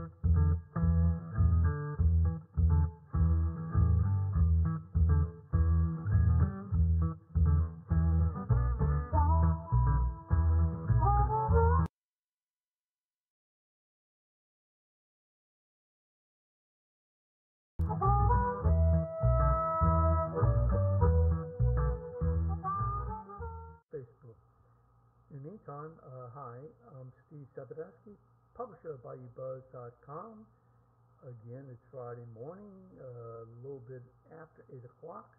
Facebook. In the meantime, hi, I'm Steve Sabadeski, publisher of BayouBuzz.com. Again, it's Friday morning, a little bit after 8 o'clock,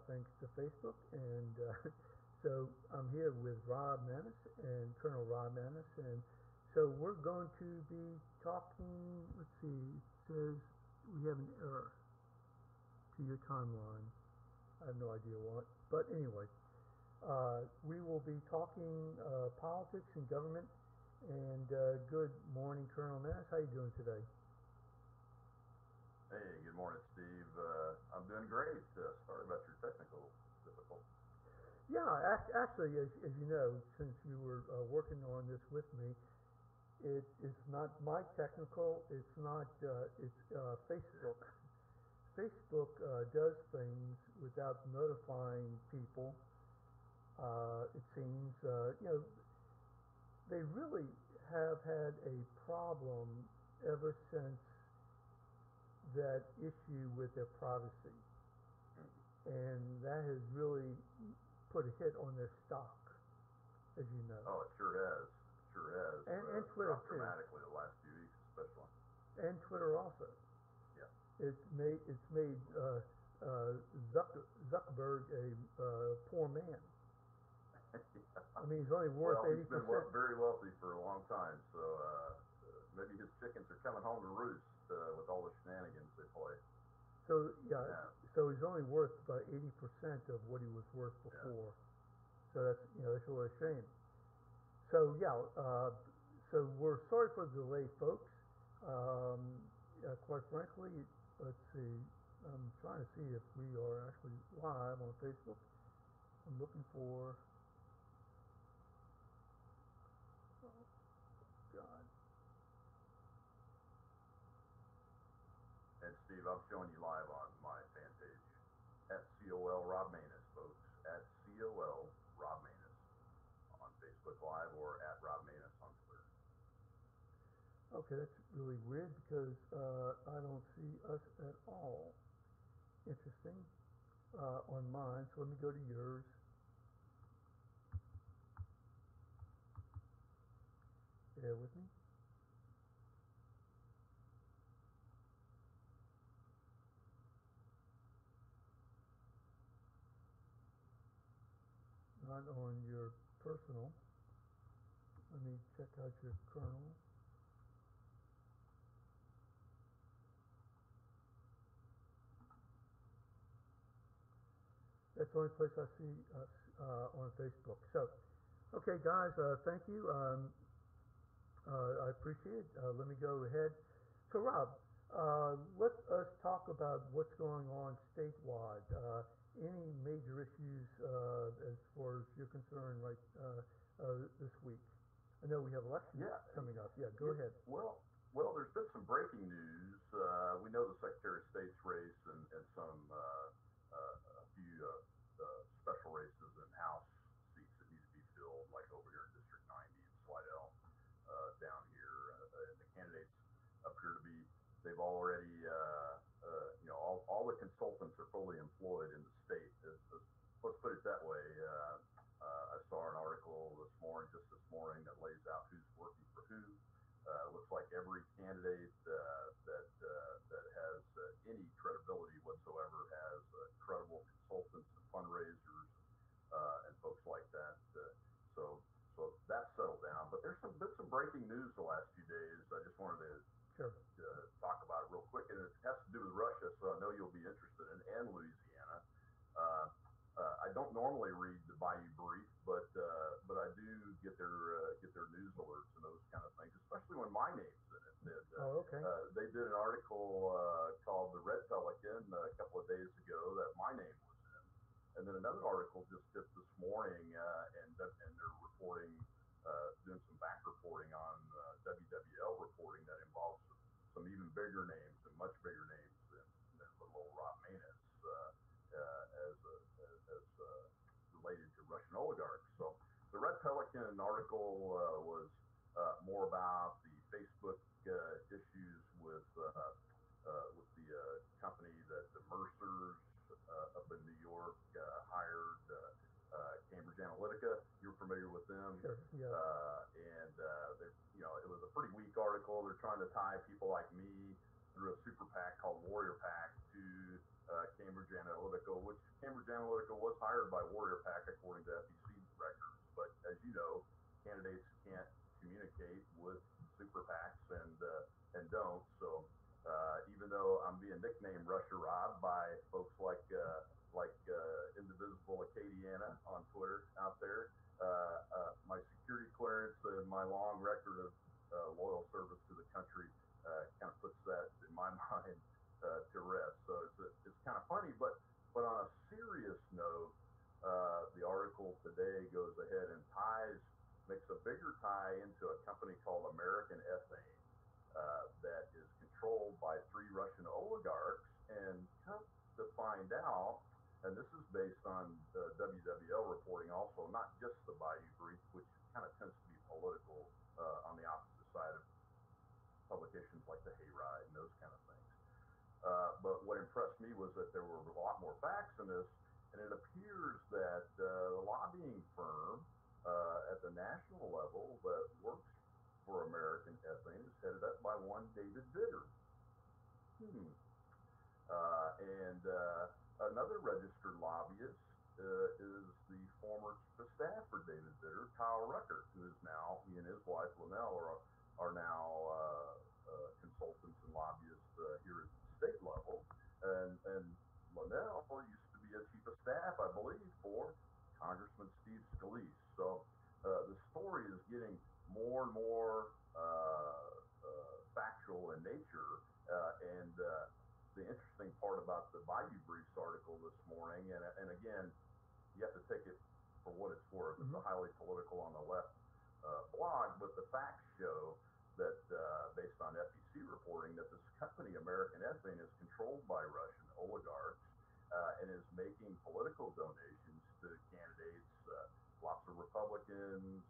thanks to Facebook. And so I'm here with Rob Maness and Colonel Rob Maness. And so we're going to be talking, let's see, it says we have an error to your timeline. I have no idea what, but anyway. We will be talking politics and government. And good morning, Colonel Maness. How are you doing today? Hey, good morning, Steve. I'm doing great. Sorry about your technical difficulties. Yeah, actually, as you know, since you were working on this with me, it's not my technical. It's not. It's Facebook. Facebook does things without notifying people. It seems, they really have had a problem ever since that issue with their privacy. And that has really put a hit on their stock, as you know. Oh, it sure has. It sure has. And Twitter, dropped dramatically the last few weeks, especially. And Twitter also. Yeah. It's made Zuckerberg a poor man. I mean, he's only worth 80%. He's been very wealthy for a long time, so maybe his chickens are coming home to roost with all the shenanigans they play. So so he's only worth about 80% of what he was worth before. Yeah. So that's really a shame. So so we're sorry for the delay, folks. Quite frankly, let's see. I'm trying to see if we are actually live on Facebook. I'm looking for. Oh, God. And Steve, I'm showing you live on my fan page at COL Rob Maness, folks. At COL Rob Maness on Facebook Live or at Rob Maness on Twitter. Okay, that's really weird because I don't see us at all. Interesting. On mine, so let me go to yours. Bear with me. Not on your personal. Let me check out your kernel. That's the only place I see us on Facebook. So, okay, guys, thank you. I appreciate it. Let me go ahead. So, Rob, let us talk about what's going on statewide. Any major issues as far as you're concerned right this week? I know we have elections coming up. Yeah, go ahead. Well, there's been some breaking news. We know the Secretary of State's race and some a few special races and House seats that need to be filled, like over here in District 90 in Slidell, down here. And the candidates appear to be, they've already, all the consultants are fully employed in the state. Let's put it that way. I saw an article just this morning, that lays out who's working for who. Looks like every candidate that has any credibility whatsoever has credible consultants and fundraisers and folks like that. So that's settled down. But there's been some breaking news the last few days. I just wanted to talk about it real quick, and it has to do with Russia. So I know you'll be interested in, and Louisiana. I don't normally read the Bayou Brief, but I do get their news alerts and those kind of things, especially when my name's in it. They did an article called "The Red Pelican" a couple of days ago that my name was in, and then another article just hit this morning, and they're reporting doing some back reporting on WWL reporting that involves some even bigger names and much bigger names than little old Rob Maness as related to Russian oligarchs. So the Red Pelican article was more about the Facebook issues with the company that the Mercers up in New York hired. Cambridge Analytica, you're familiar with them, Sure. Yeah. it was a pretty weak article. They're trying to tie people like me through a super PAC called Warrior PAC to Cambridge Analytica, which Cambridge Analytica was hired by Warrior PAC according to FEC records. But as you know, candidates can't communicate with super PACs and don't. So even though I'm being nicknamed Russia Rob by folks like Indivisible Acadiana on Twitter out there, my security clearance and my long record of loyal service to the country kind of puts that in my mind to rest. So it's kind of funny, but on a serious note, the article today goes ahead and makes a bigger tie into a company called American Ethane that is controlled by three Russian oligarchs, and come to find out, and this is based on WWL reporting also, not just the Bayou Brief, which kind of tends to be political on the opposite side of publications like the Hayride and those kind of things. But what impressed me was that there were a lot more facts in this, and it appears that the lobbying firm at the national level that works for American Ethane is headed up by one David Vitter. And another registered lobbyist is the former chief of staff for David Vitter, Kyle Rucker, who is now, he and his wife Linnell are now consultants and lobbyists here at the state level. And Linnell used to be a chief of staff, I believe, for Congressman Steve Scalise. So the story is getting more and more factual in nature. And the interesting part about the Bayou Briefs article this morning, and again, you have to take it for what it's worth. It's a highly political on the left blog, but the facts show that based on FEC reporting, that this company, American Ethane, is controlled by Russian oligarchs and is making political donations to candidates, lots of Republicans,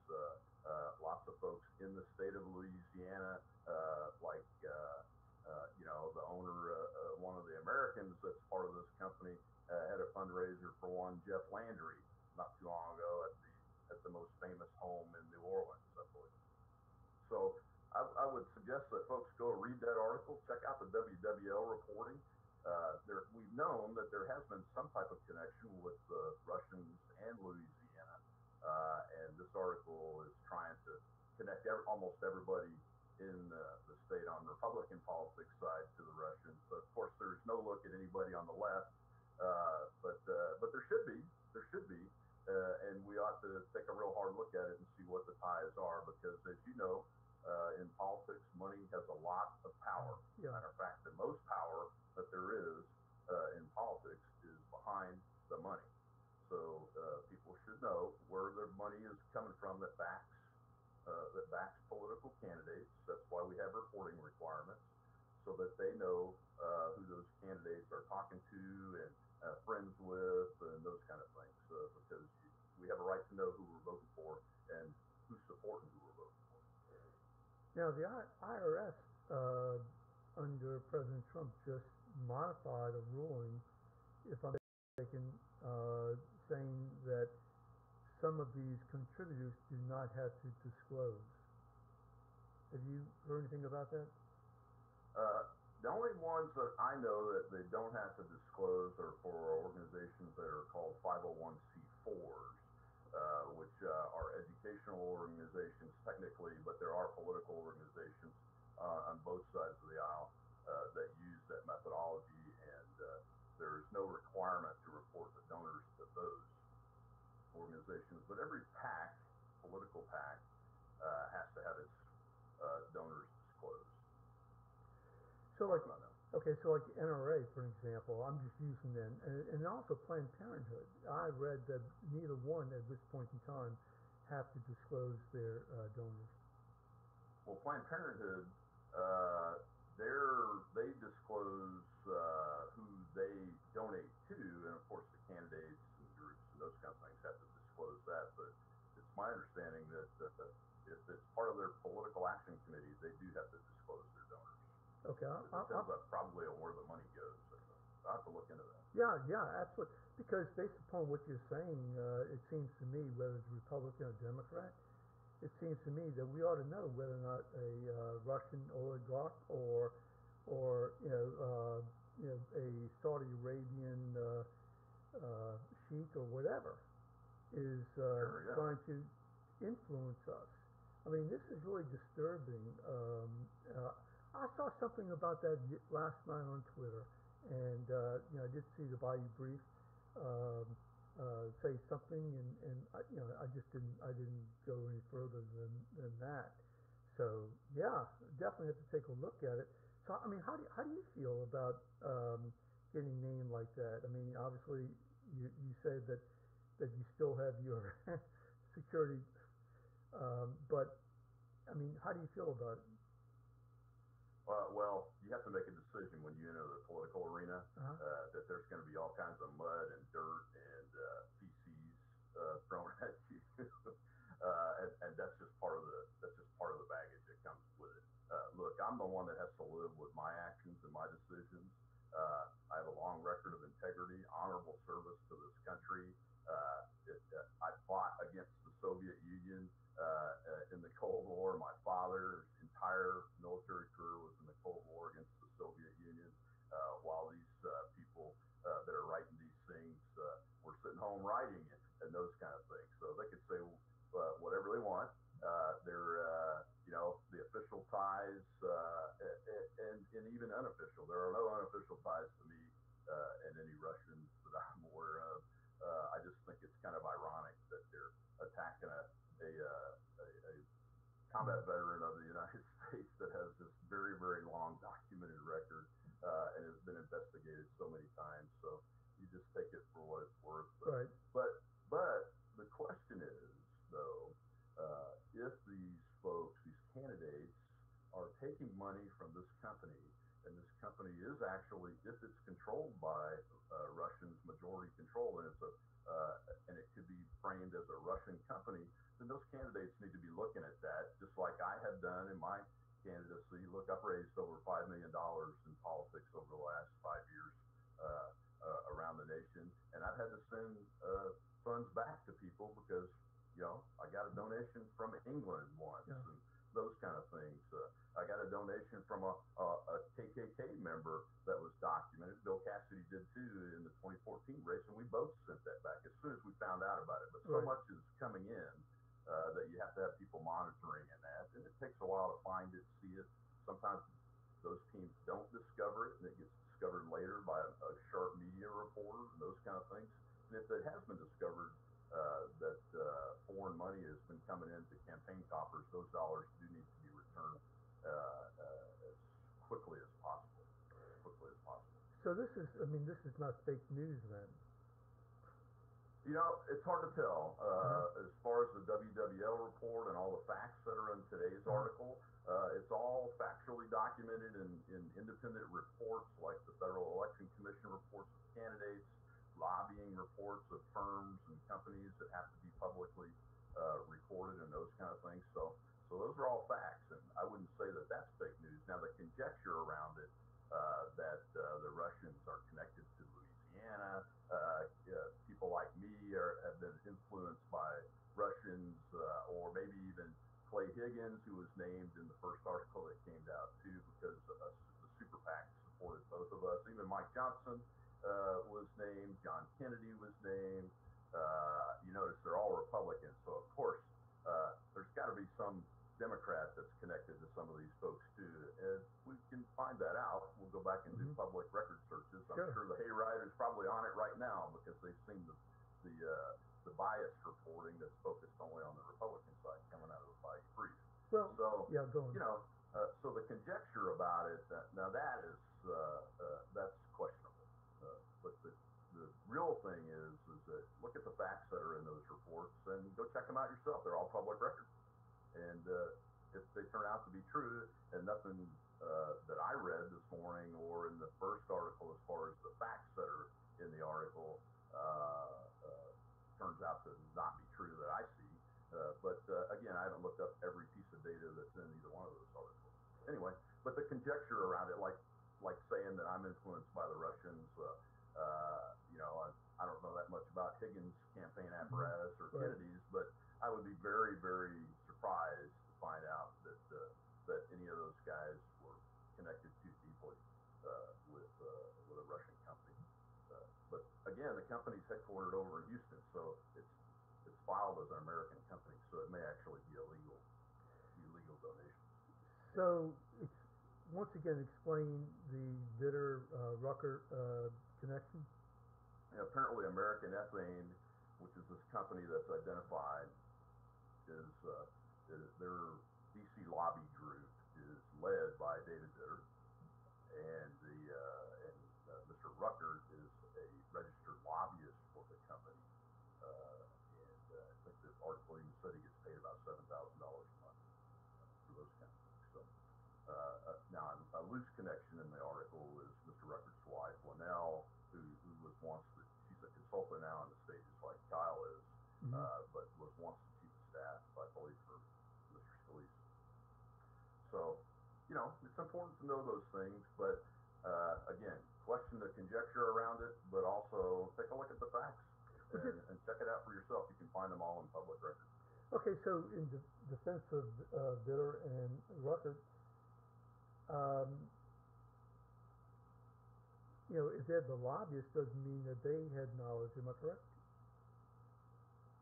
lots of folks in the state of Louisiana, the owner, one of the Americans that's part of this company, had a fundraiser for one Jeff Landry not too long ago at the most famous home in New Orleans, I believe. So I would suggest that folks go read that article, check out the WWL reporting. We've known that there has been some type of connection with the Russians and Louisiana, and this article is trying to connect almost everybody in the state on Republican politics side to the Russians. But of course, there's no look at anybody on the left, but there should be, and we ought to take a real hard look at it and see what the ties are, because as you know, in politics, money has a lot of power. Yeah. Matter of fact, the most power that there is in politics is behind the money. So people should know where their money is coming from that backs political candidates. That's why we have reporting requirements, so that they know who those candidates are talking to and friends with and those kind of things. Because we have a right to know who we're voting for and who's supporting who we're voting for. Now, the IRS under President Trump just modified a ruling, if I'm mistaken, saying that some of these contributors do not have to disclose. Have you heard anything about that? The only ones that I know that they don't have to disclose are for organizations that are called 501c4s, which are educational organizations technically, but there are political organizations on both sides of the aisle that use that methodology, and there is no requirement to report the donors to those organizations. But every PAC, political PAC, has to have its donors disclosed. So like NRA, for example, I'm just using them, and also Planned Parenthood. I read that neither one at this point in time have to disclose their donors? Well, Planned Parenthood, uh, they disclose who they donate to, and of course the candidates and groups and those kind of things have to disclose that. But it's my understanding that if it's part of their political action committee, they do have to disclose their donors. Okay, It depends probably on where the money goes. I have to look into that. yeah, yeah, absolutely. Because based upon what you're saying, it seems to me, whether it's Republican or Democrat, it seems to me that we ought to know whether or not a Russian oligarch or a Saudi Arabian sheik or whatever is Sure, yeah. trying to influence us. I mean, this is really disturbing. I saw something about that last night on Twitter, and I did see the Bayou Brief say something, and I didn't go any further than that. So yeah, definitely have to take a look at it. So I mean, how do you feel about getting named like that? I mean, obviously you said that you still have your security, but I mean, how do you feel about it? Well, you have to make a decision when you enter the political arena Uh-huh. that there's going to be all kinds of mud and dirt and feces thrown at you, and that's just part of the baggage that comes with it. Look, I'm the one that has to live with my actions and my decisions. I have a long record of integrity, honorable service to this country. I fought against the Soviet Union in the Cold War. My father's entire military career was in the Cold War against the Soviet Union, while these people that are writing these things were sitting home writing it and those kind of things. So they could say whatever they want. They're, the official ties and even unofficial. There are no unofficial ties to me and any Russians that I'm aware of. I just think it's kind of ironic that they're attacking a combat veteran of the United States that has this very, very long documented record and has been investigated so many times. So you just take it for what it's worth. Right. But the question is, though, if these folks, these candidates, are taking money from this company, and this company is actually, if it's controlled by Russians, majority control, and it could be framed as a Russian company, then those candidates need to be looking at that, just like I have done in my candidacy. Look, I've raised over $5 million in politics over the last 5 years around the nation, and I've had to send funds back to people because I got a donation from England once, Yeah. and those kind of things. I got a donation from a KKK member that was documented. Bill Cassidy did too in the 2014 race, and we both sent that back as soon as we found out about it. But so Right. much is coming in that you have to have people monitoring and it takes a while to find it, see it. Sometimes those teams don't discover it, and it gets discovered later by a sharp media reporter and those kind of things. And if it has been discovered that foreign money has been coming into campaign coffers, those dollars do need to be returned as quickly as possible. As quickly as possible. So I mean, this is not fake news then. It's hard to tell. Uh-huh. As far as the WWL report and all the facts that are in today's Uh-huh. article, it's all factually documented in independent reports like the Federal Election Commission reports of candidates, lobbying reports of firms and companies that have to be publicly recorded and those kind of things. So those are all facts, and I wouldn't say that that's fake news. Now, the conjecture around it that the Russians are connected to Louisiana. People like me have been influenced by Russians, or maybe even Clay Higgins, who was named in the first article that came out too, because the super PAC supported both of us. Even Mike Johnson was named. John Kennedy was named. You notice they're all Republicans, so of course there's got to be some Democrat that's connected to some of these folks too. If we can find that out, we'll go back and do Mm-hmm. public record searches. I'm Sure. sure the Hayride is probably on it right now because they've seen the bias reporting that's focused only on the Republican side coming out of the Bayou Brief. Well, So yeah, go on. so the conjecture about it now that is that's questionable. But the the real thing is that look at the facts that are in those reports and go check them out yourself. They're all public record. And if they turn out to be true, and nothing that I read this morning or in the first article, as far as the facts that are in the article, turns out to not be true that I see. But again, I haven't looked up every piece of data that's in either one of those articles. Anyway, but the conjecture around it, like saying that I'm influenced by the Russians, I don't know that much about Higgins' campaign apparatus or Right. Kennedy's, but I would be very, very surprised to find out that any of those guys were connected too deeply with a Russian company. But again, the company's headquartered over in Houston, so it's filed as an American company, so it may actually be illegal donations. So, once again, explain the Vitter Rucker connection. And apparently, American Ethane, which is this company that's identified, is their DC lobby group is led by David Vitter, and Mr. Rucker is a registered lobbyist for the company. I think the article even said he gets paid about $7,000 a month for those kind of things. So now a loose connection in the article is Mr. Rucker's wife, Linnell, who was once she's a consultant now on the state, just like Kyle is, but was once the chief of staff, I believe, for Mr. Scalise. So, it's important to know those things, but again, question the conjecture around it, but also take a look at the facts and check it out for yourself. You can find them all in public record. Okay, so in defense of Vitter and Rucker, um, if they're the lobbyists, doesn't mean that they had knowledge. Am I correct?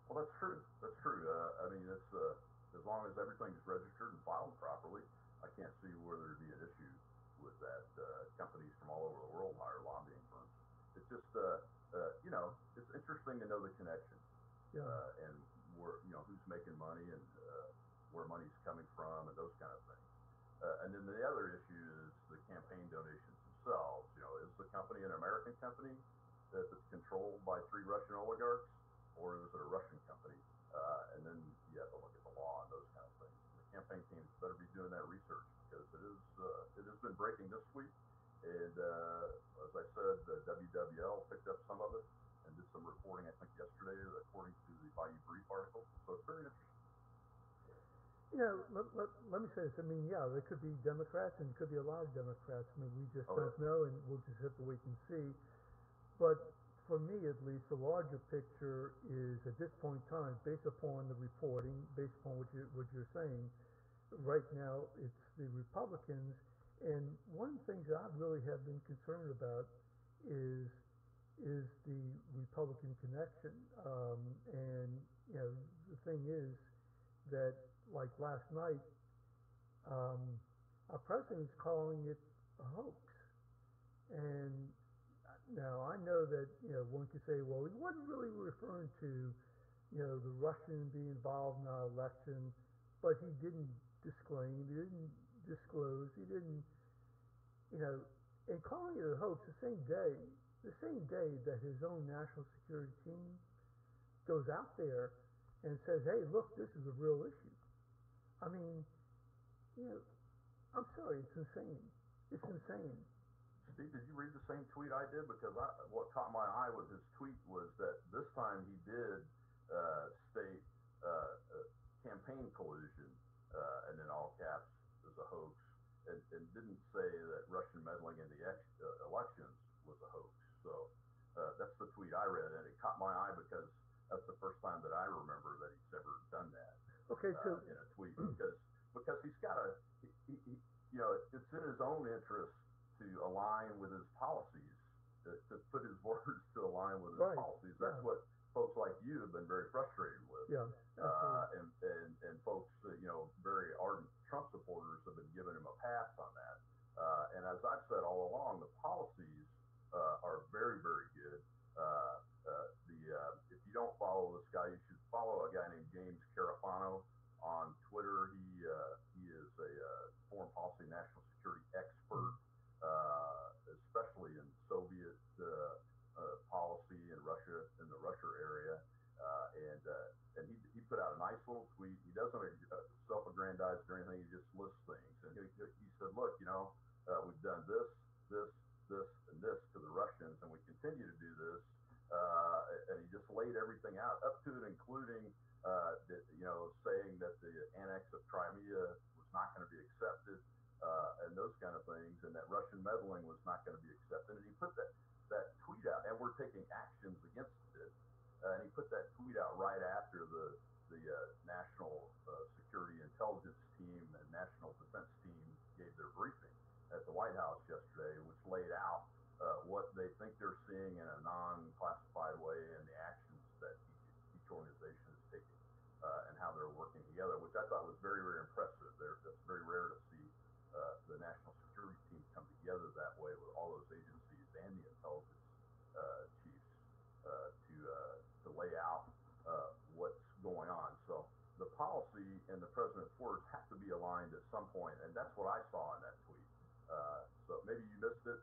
Well, that's true. That's true. I mean, it's as long as everything is registered and filed properly, I can't see where there'd be an issue with that. Companies from all over the world hire lobbying firms. It's just, it's interesting to know the connections Yeah. and where, who's making money and where money's coming from and those kind of things. And then the other issue is the campaign donations themselves. Is the company an American company that's controlled by 3 Russian oligarchs, or is it a Russian company? And then you have to look at the law and those kind of things. And the campaign teams better be doing that research, because it has been breaking this week. And as I said, the WWL picked up some of it and did some reporting, I think, yesterday, according to the Bayou Brief article. So it's very interesting. Let me say this. I mean, yeah, there could be Democrats and there could be a lot of Democrats. I mean, we just Oh, don't yeah. know, and we'll just have to wait and see. But for me, at least, the larger picture is at this point in time, based upon the reporting, based upon what you're saying, right now it's the Republicans. And one of the things that I really have been concerned about is the Republican connection. And the thing is that, like last night, our president is calling it a hoax. And now I know that one could say, well, he wasn't really referring to the Russian being involved in our election, but he didn't disclaim, he didn't disclose, he didn't, and calling it a hoax the same day that his own national security team goes out there and says, hey, look, this is a real issue. I mean, I'm sorry, it's insane. It's insane. Steve, did you read the same tweet I did? Because what caught my eye with his tweet was that this time he did state campaign collusion, and in all caps, as a hoax, and didn't say that Russian meddling in the elections was a hoax. So that's the tweet I read, and it caught my eye because that's the first time that I remember that he's ever done that Okay, so in a tweet. Because he's got it's in his own interest to align with his policies, to put his words to align with his right, policies. yeah, That's what folks like you have been very frustrated with. yeah, absolutely. And folks, very ardent Trump supporters have been giving him a pass on that. And as I've said all along, the policies are very, very good. If you don't follow this guy, you should follow a guy named James Carafano on Twitter. He is a foreign policy, national security expert, especially in Soviet policy laid everything out, up to and including that, saying that the annex of Crimea was not going to be accepted, and those kind of things, and that Russian meddling was not going to be accepted. And he put that tweet out, and we're taking actions against it. And he put that tweet out right after the National Security Intelligence Team and National Defense Team gave their briefing at the White House yesterday, which laid out what they think they're seeing in a non-classified way and the actions that each organization is taking and how they're working together, which I thought was very, very impressive. That's very rare to see the national security team come together that way with all those agencies and the intelligence chiefs to lay out what's going on. So the policy and the president's words have to be aligned at some point, and that's what I saw in that tweet. So maybe you missed it.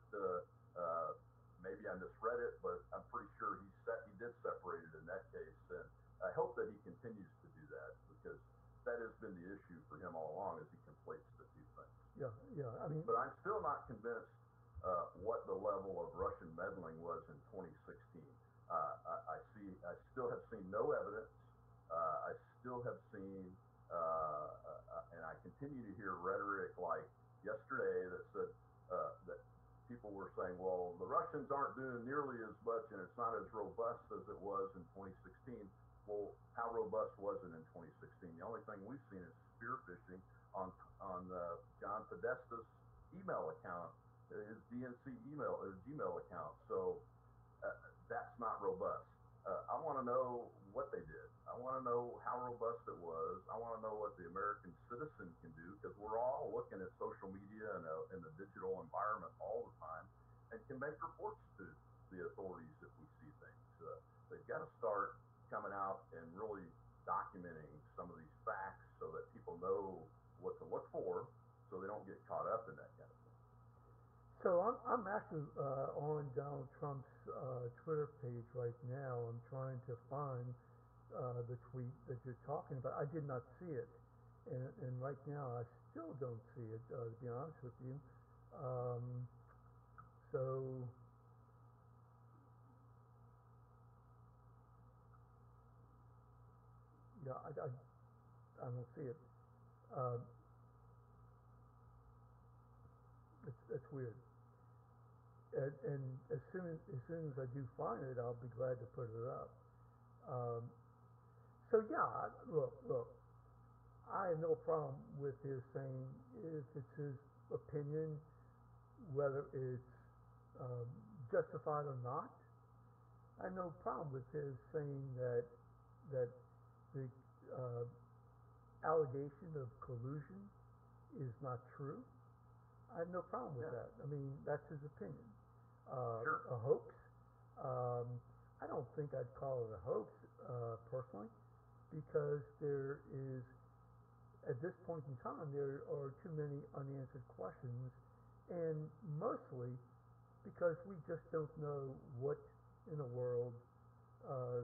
Maybe I misread it, but I'm pretty sure he did separate it in that case, and I hope that he continues to do that because that has been the issue for him all along, as he conflates the two things. Yeah, yeah. I mean, but I'm still not convinced what the level of Russian meddling was in 2016. I still have seen no evidence. I still have seen, and I continue to hear rhetoric like yesterday that said that people were saying, well, the Russians aren't doing nearly as much and it's not as robust as it was in 2016. Well, how robust was it in 2016? The only thing we've seen is spear phishing on John Podesta's email account, his DNC Gmail account. So that's not robust. I want to know what they did. I want to know how robust it was. I want to know what the American citizen can do, because we're all looking at social media and in the digital environment all the time and can make reports to the authorities if we see things. They've got to start coming out and really documenting some of these facts so that people know what to look for so they don't get caught up in that kind of thing. so I'm actually on Donald Trump's Twitter page right now. I'm trying to find the tweet that you're talking about. I did not see it, and right now I still don't see it. To be honest with you, so yeah, I don't see it. Um, it's weird. And as soon as I do find it, I'll be glad to put it up. Um, so yeah, look. I have no problem with his saying if it's his opinion, whether it's um, justified or not. I have no problem with his saying that the uh, allegation of collusion is not true. I have no problem with Yeah, that. I mean, that's his opinion. sure. A hoax. I don't think I'd call it a hoax personally, because there is, at this point in time, there are too many unanswered questions, and mostly because we just don't know what in the world uh,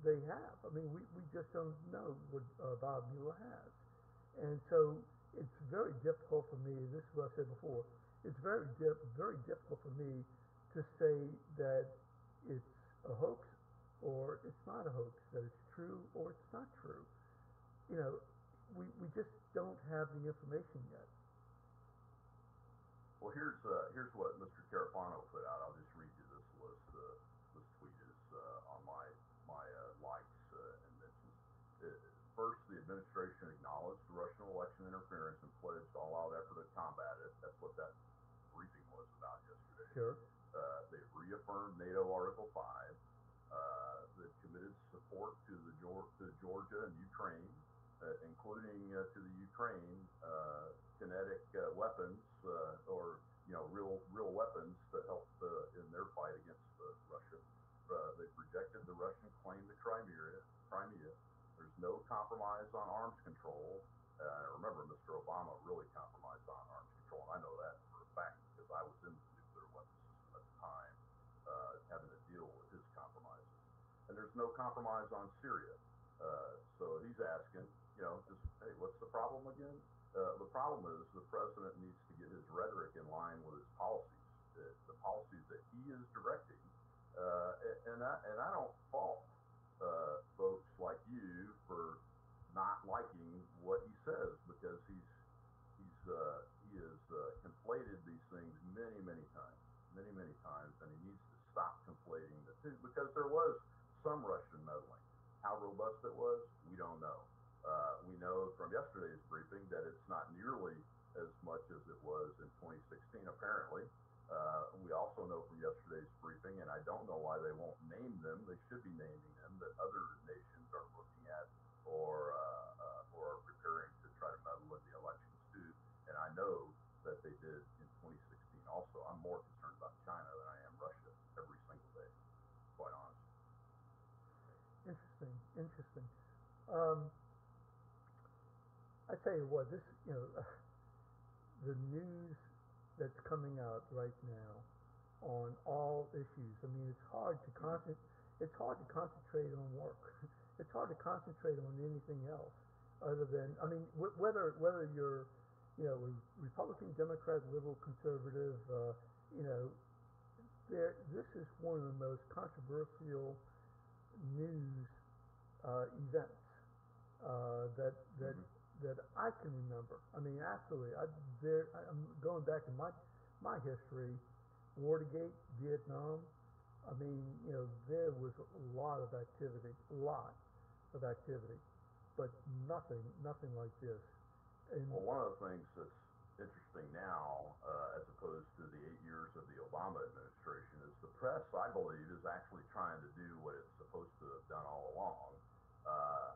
they have. I mean, we just don't know what Bob Mueller has. And so it's very difficult for me, this is what I said before, it's very difficult for me to say that it's a hoax or it's not a hoax, that it's true or it's not true. You know, we just don't have the information yet. Well, here's what Mr. Carafano put out. I'll just read you this list. This tweet is on my likes and mentions. First, the administration acknowledged the Russian election interference and pledged all-out effort to combat it. That's what that briefing was about yesterday. Sure. They've reaffirmed NATO Article 5. They've committed support to Georgia and Ukraine, including to the Ukraine kinetic weapons or real weapons to help in their fight against Russia. They've rejected the Russian claim to Crimea. There's no compromise on arms control. Remember, Mr. Obama really compromised on arms control, and I know that for a fact because I was in the nuclear weapons system at the time, having to deal with his compromises. And there's no compromise on Syria. So he's asking, just, hey, what's the problem again? The problem is the president needs to get his rhetoric in line with his policies, the policies that he is directing. And I don't fault some Russian meddling. How robust it was, we don't know. We know from yesterday's briefing that it's not nearly as much as it was in 2016, apparently. We also know from yesterday's briefing, and I don't know why they won't name them. They should be naming them. That other nations are looking at or are preparing to try to meddle in the elections too. And I know that they did in 2016. Also, I'm more concerned about China than I am Russia every single day. Quite honest. Interesting, interesting. Um, I tell you what, this the news that's coming out right now on all issues. I mean, it's hard to Mm-hmm. It's hard to concentrate on work. It's hard to concentrate on anything else other than I mean, whether you're a Republican, Democrat, liberal, conservative, you know, this is one of the most controversial news events that Mm-hmm. that I can remember. I mean, absolutely. I'm going back in my history, Watergate, Vietnam. I mean, there was a lot of activity, but nothing like this. And Well, one of the things that's interesting now, as opposed to the 8 years of the Obama administration, is the press, I believe, is actually trying to do what it's supposed to have done all along. Uh,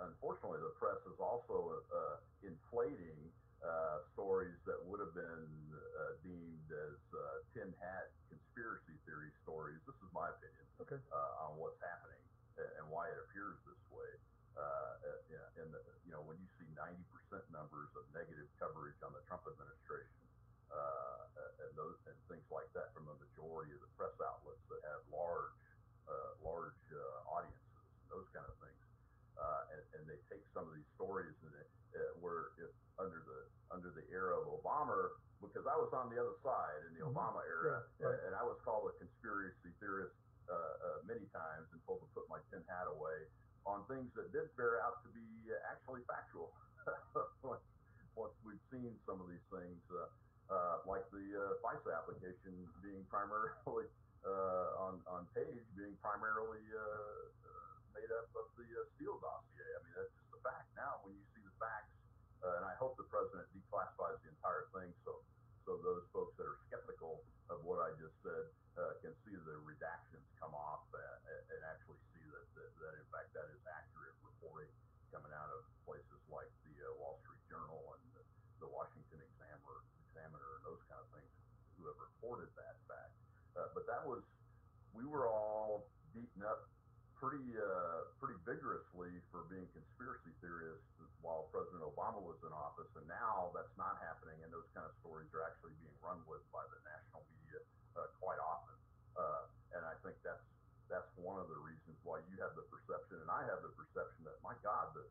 Unfortunately, the press is also inflating stories that would have been deemed as tin hat conspiracy theory stories. This is my opinion okay, on what's happening and why it appears this way. And when you see 90% numbers of negative coverage on the Trump administration, and things like that from the majority of the press outlets that have large audiences and those kind of things, and they take some of these stories and where if under the era of Obama, because I was on the other side in the hmm, Obama era, sure, right, and I was called a conspiracy theorist many times and told to put my tin hat away on things that did bear out to be actually factual. once, once we've seen some of these things, like the FISA application being primarily on page being primarily made up of the Steele dossier. I mean, that's just a fact. Now, when you see the facts, and I hope the president declassifies the entire thing so those folks that are skeptical of what I just said can see the redactions come off and actually see that in fact that is accurate reporting coming out of places like the Wall Street Journal and the Washington Examiner and those kind of things who have reported that fact. But that was we were all beaten up pretty vigorously for being conspiracy theorists while President Obama was in office, and now that's not happening, and those kind of stories are actually being run with by the national media quite often. And I think that's one of the reasons why you have the perception, and I have the perception that my God, the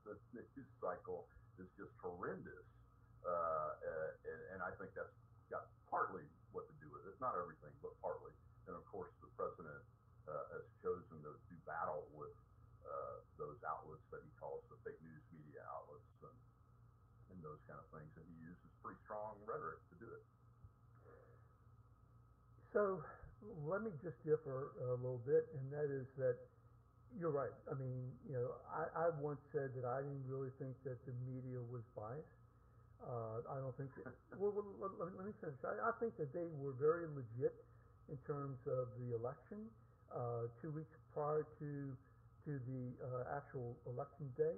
the news cycle is just horrendous, and I think that's got partly what to do with it, not everything, but partly. And of course, the president has chosen to do battle with those outlets that he calls the fake news media outlets and those kind of things. And he uses pretty strong rhetoric to do it. so let me just differ a little bit, and that is that you're right. I mean, I once said that I didn't really think that the media was biased. I don't think that. Well, let me finish. I think that they were very legit in terms of the election. 2 weeks prior to the actual election day,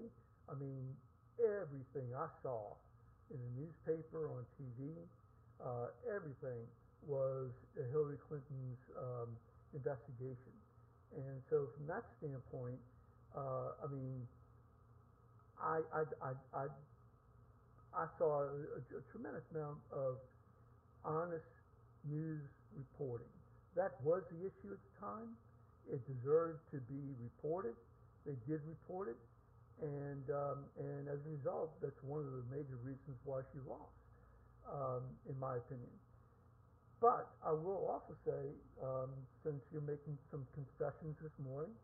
I mean, everything I saw in the newspaper, on TV, everything was Hillary Clinton's investigation. And so, from that standpoint, I mean, I, I, I, I, I saw a tremendous amount of honest news reporting. That was the issue at the time. It deserved to be reported. They did report it, and as a result, that's one of the major reasons why she lost, in my opinion. But I will also say, since you're making some concessions this morning,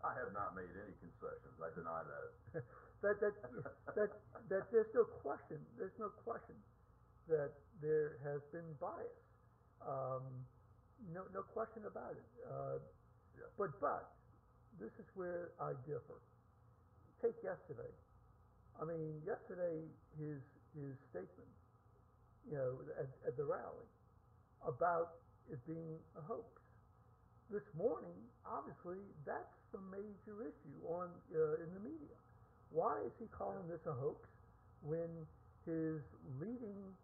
I have not made any concessions. I deny that. that that that that there's no question that there has been bias. Um, no question about it. Yeah. But this is where I differ. Take yesterday. I mean, yesterday his statement, at the rally about it being a hoax. This morning, obviously, that's the major issue on in the media. Why is he calling Yeah. this a hoax when his leading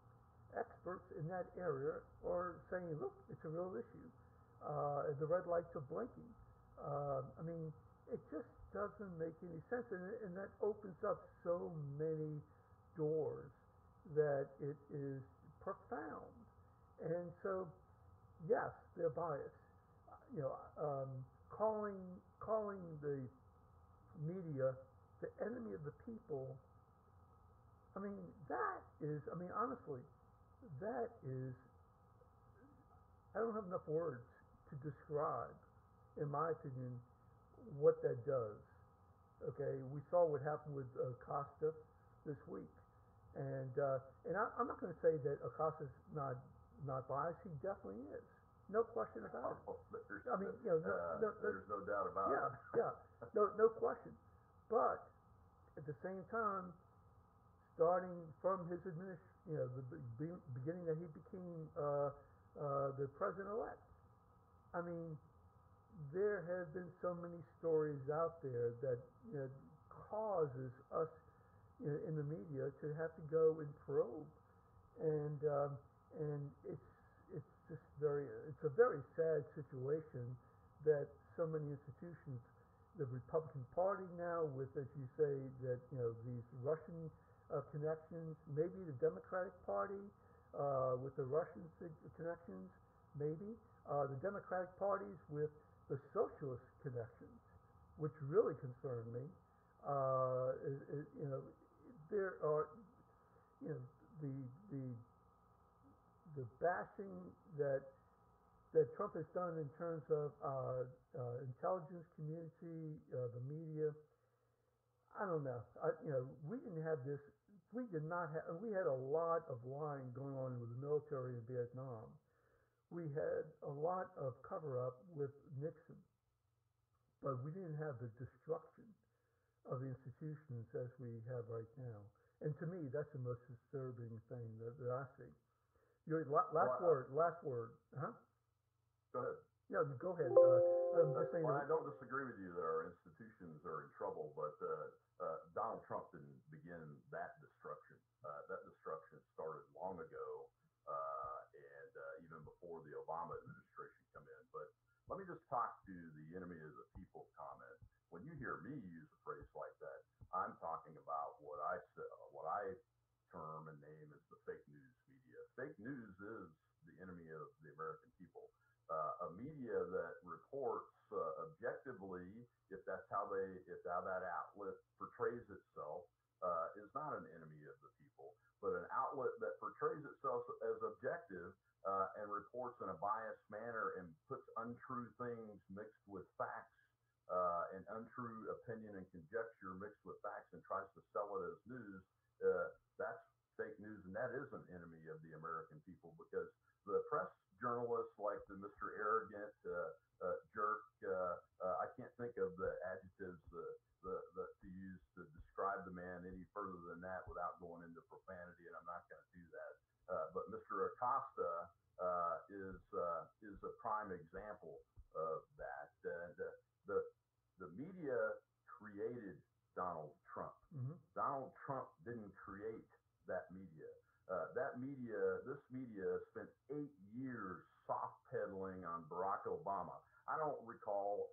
experts in that area are saying, look, it's a real issue. The red lights are blinking. I mean, it just doesn't make any sense, and that opens up so many doors that it is profound. And so, yes, they're biased. Calling the media the enemy of the people. I mean, that is. I mean, honestly, that is. I don't have enough words to describe, in my opinion, what that does. Okay, we saw what happened with Acosta this week, I'm not going to say that Acosta's not biased. He definitely is, no question about it. Oh, I mean, there's no doubt about yeah, it. yeah, no question. But at the same time, starting from his the beginning that he became the president elect. I mean, there have been so many stories out there that causes us in the media to have to go and probe, and it's just it's a very sad situation that so many institutions, the Republican Party now, with as you say that these Russian connections, maybe the Democratic Party with the Russian connections, maybe the Democratic parties with the socialist connections, which really concern me. There are you know the the the bashing that Trump has done in terms of our intelligence community, the media. I don't know. We didn't have this. We did not have. We had a lot of lying going on with the military in Vietnam. We had a lot of cover up with Nixon, but we didn't have the destruction of the institutions as we have right now. And to me, that's the most disturbing thing that I see. Your Well, last word. Last word. Huh? go ahead. Yeah, go ahead. I'm just saying Well, that. I don't disagree with you that our institutions are in trouble, but Donald Trump didn't begin that destruction. That destruction started long ago, and even before the Obama administration come in. But let me just talk to the enemy of the people comment. When you hear me use a phrase like that, I'm talking about what I term and name as the fake news media. Fake news is the enemy of the American people. A media that reports objectively, if how that outlet portrays itself, is not an enemy of the people, but an outlet that portrays itself as objective and reports in a biased manner and puts untrue things mixed with facts and untrue opinion and conjecture mixed with facts and tries to sell it as news. That's fake news, and that is an enemy of the American people because the press journalists like the Mr. Arrogant jerk. I can't think of the adjectives to use to describe the man any further than that without going into profanity, and I'm not going to do that. But Mr. Acosta is a prime example of that. And the the media created Donald Trump. Mm-hmm. Donald Trump didn't create that media. This media spent 8 years soft pedaling on Barack Obama. I don't recall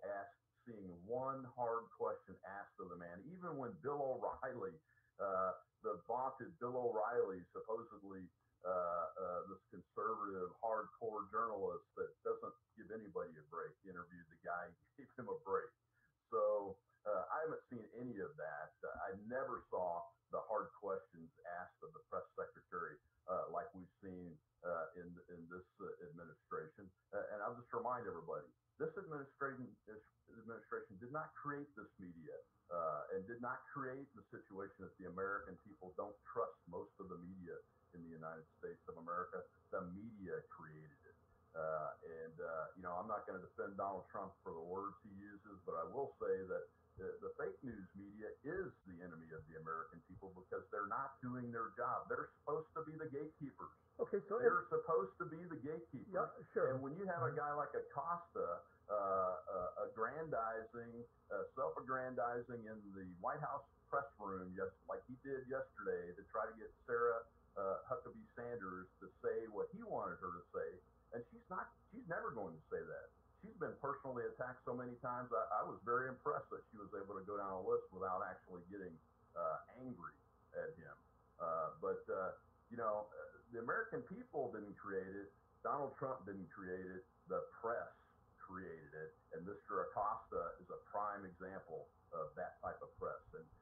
seeing one hard question asked of the man, even when Bill O'Reilly, the vaunted Bill O'Reilly, supposedly this conservative, hardcore journalist that doesn't give anybody a break, interviewed the guy, gave him a break. So I haven't seen any of that. I never saw the hard questions asked of the press secretary like we've seen in this administration. And I'll just remind everybody: this administration did not create this media and did not create the situation that the American people don't trust most of the media in the United States of America. The media created it. I'm not going to defend Donald Trump for the words he uses, but I will say that the fake news media is the enemy of the American people because they're not doing their job. They're supposed to be the gatekeepers. Okay, so They're supposed to be the gatekeepers. yeah, sure. And when you have a Uh-huh. guy like Acosta aggrandizing, self-aggrandizing in the White House press room, like he did yesterday, to try to get Sarah Huckabee Sanders to say what he wanted her to say, and she's never going to say that. She's been personally attacked so many times. I was very impressed that she was able to go down a list without actually getting angry at him. The American people didn't create it. Donald Trump didn't create it. The press created it, and Mr. Acosta is a prime example of that type of press.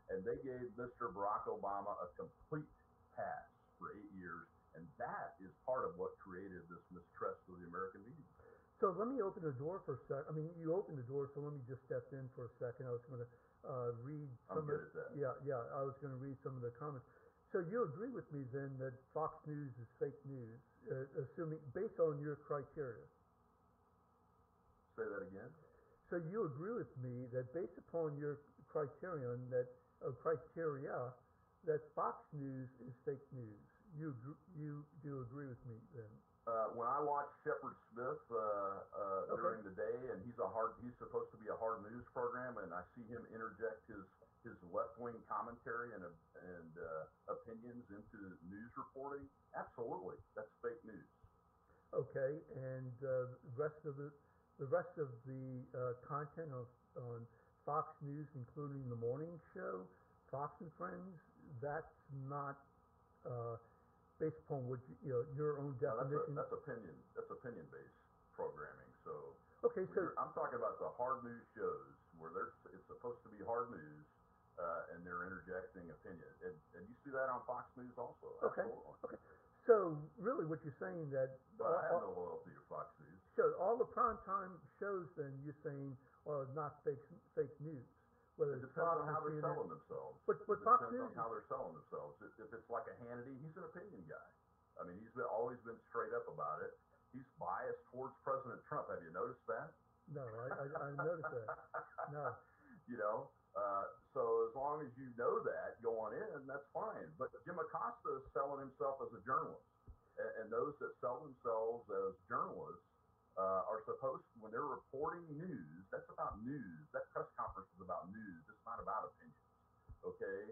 And they gave Mr. Barack Obama a complete pass for 8 years, and that is part of what created this mistrust of the American media. So let me open the door for a sec. I mean, you opened the door, so let me just step in for a second. I was going to read I'm some of, good at that. yeah, I was going to read some of the comments. So you agree with me then that Fox News is fake news, assuming based on your criteria. Say that again. So you agree with me that based upon your criterion that criteria that Fox News is fake news. You do agree with me then? When I watch Shepard Smith Okay. during the day, and he's supposed to be a hard news program, and I see him interject his left wing commentary and opinions into news reporting. Absolutely, that's fake news. Okay, and the rest of the content on Fox News, including the morning show, Fox and Friends, that's not uh, based upon what your own Now definition. that's opinion based programming. So Okay, so I'm talking about the hard news shows where it's supposed to be hard news, and they're interjecting opinion. And you see that on Fox News also. okay, Absolutely. okay, so really, what you're saying that But I have no loyalty to Fox News. so all the primetime shows, then you're saying are not fake news, whether It it's depends Fox on or how they're CNN. selling themselves. But It Fox depends News on is how they're selling themselves. If it's like a Hannity, he's an opinion guy. I mean, always been straight up about it. He's biased towards President Trump. Have you noticed that? no, I noticed that. No, you know, so as long as you know that going in, that's fine. But Jim Acosta is selling himself as a journalist, and those that sell themselves as journalists are supposed to, when they're reporting news, that's about news. That press conference is about news. It's not about opinions. Okay,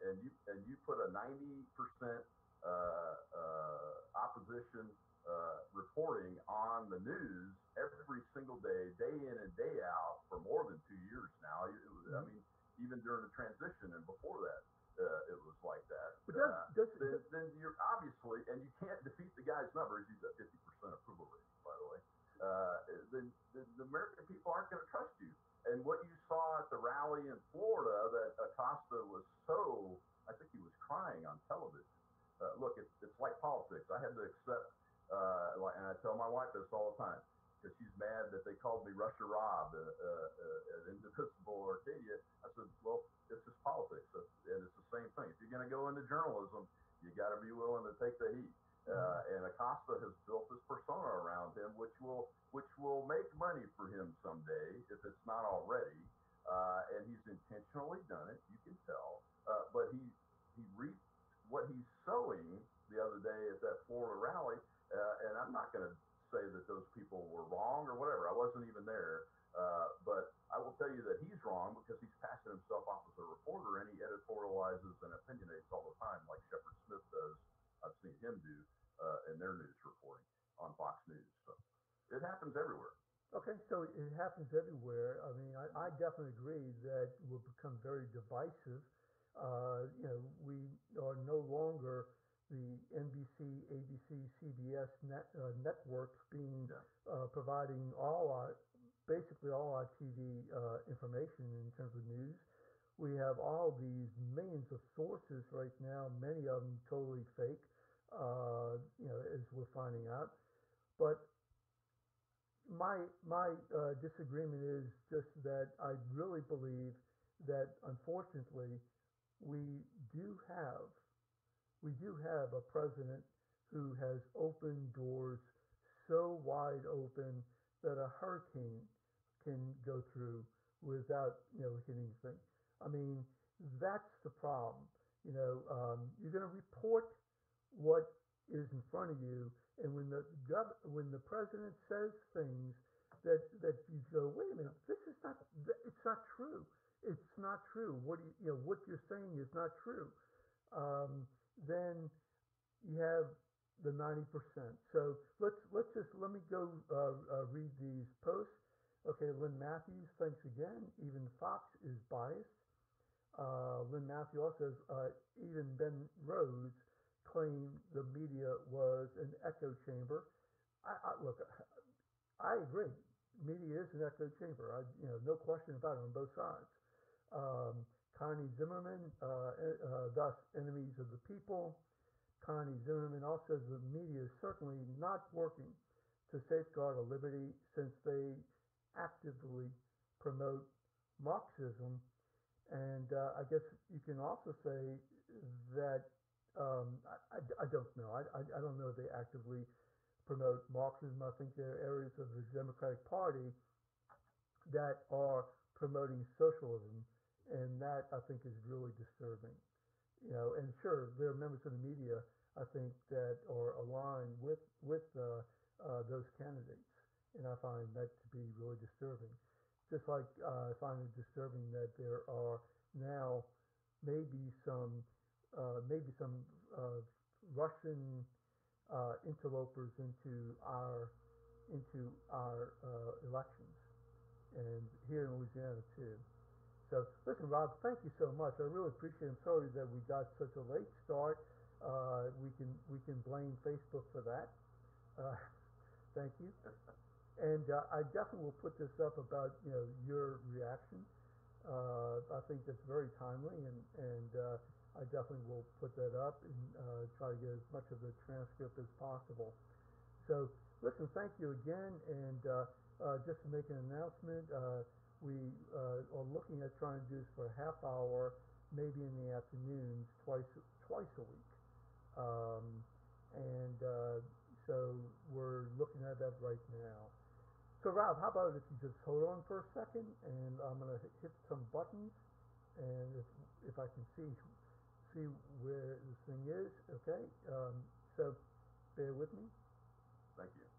and you put a 90% opposition reporting on the news every single day, day in and day out for more than 2 years now. I mm-hmm. mean, even during the transition and before that, it was like that. But Then you're obviously, and you can't defeat the guy's numbers. He's at 50% approval rating, by the way. Then the American people aren't going to trust you. And what you saw at the rally in Florida, that Acosta was so, I think he was crying on television. Look, it's like politics. I had to accept, and I tell my wife this all the time because she's mad that they called me Russia Rob at Indivisible Arcadia. I said, well, it's just politics, and it's the same thing. If you're going to go into journalism, you got to be willing to take the heat. mm-hmm. And Acosta has built this persona around him, which will make money for him someday if it's not already. And he's intentionally done it. You can tell. But he reaped what he's sowing the other day at that Florida rally. And I'm not going to say that those people were wrong or whatever. I wasn't even there. But I will tell you that he's wrong because he's passing himself off as a reporter and he editorializes and opinionates all the time, like Shepard Smith does. I've seen him do in their news reporting on Fox News. So it happens everywhere. Okay, so it happens everywhere. I mean, I definitely agree that it will become very divisive. We are no longer the NBC, ABC, CBS networks being Yeah. providing basically all our TV information in terms of news. We have all these millions of sources right now, many of them totally fake, as we're finding out. But my disagreement is just that I really believe that unfortunately we do have we do have a president who has opened doors so wide open that a hurricane can go through without hitting things. I mean, that's the problem. You're going to report what is in front of you, and when the president says things that you go, wait a minute, this is not, it's not true. It's not true. What you're saying is not true. Then you have the 90%. So let me go read these posts. Okay, Lynn Matthews, thanks again. Even Fox is biased. Lynn Matthews also says even Ben Rhodes claimed the media was an echo chamber. Look, I agree. Media is an echo chamber. No question about it on both sides. Connie Zimmerman, thus enemies of the people. Connie Zimmerman also says the media is certainly not working to safeguard our liberty since they actively promote Marxism. And I guess you can also say that I don't know. I don't know if they actively promote Marxism. I think there are areas of the Democratic Party that are promoting socialism, and that I think is really disturbing. And sure, there are members of the media I think that are aligned with those candidates, and I find that to be really disturbing. Just like I find it disturbing that there are now maybe some Russian interlopers into our elections, and here in Louisiana too. So listen, Rob, thank you so much. I really appreciate it. I'm sorry that we got such a late start. We can blame Facebook for that. Uh, thank you. And I definitely will put this up about your reaction. I think that's very timely, and I definitely will put that up and try to get as much of the transcript as possible. So, listen, thank you again, and just to make an announcement, we are looking at trying to do this for a half hour, maybe in the afternoons, twice a week, and so we're looking at that right now. So, Rob, how about if you just hold on for a second, and I'm gonna hit some buttons, and if I can see where this thing is, okay. So, bear with me. Thank you.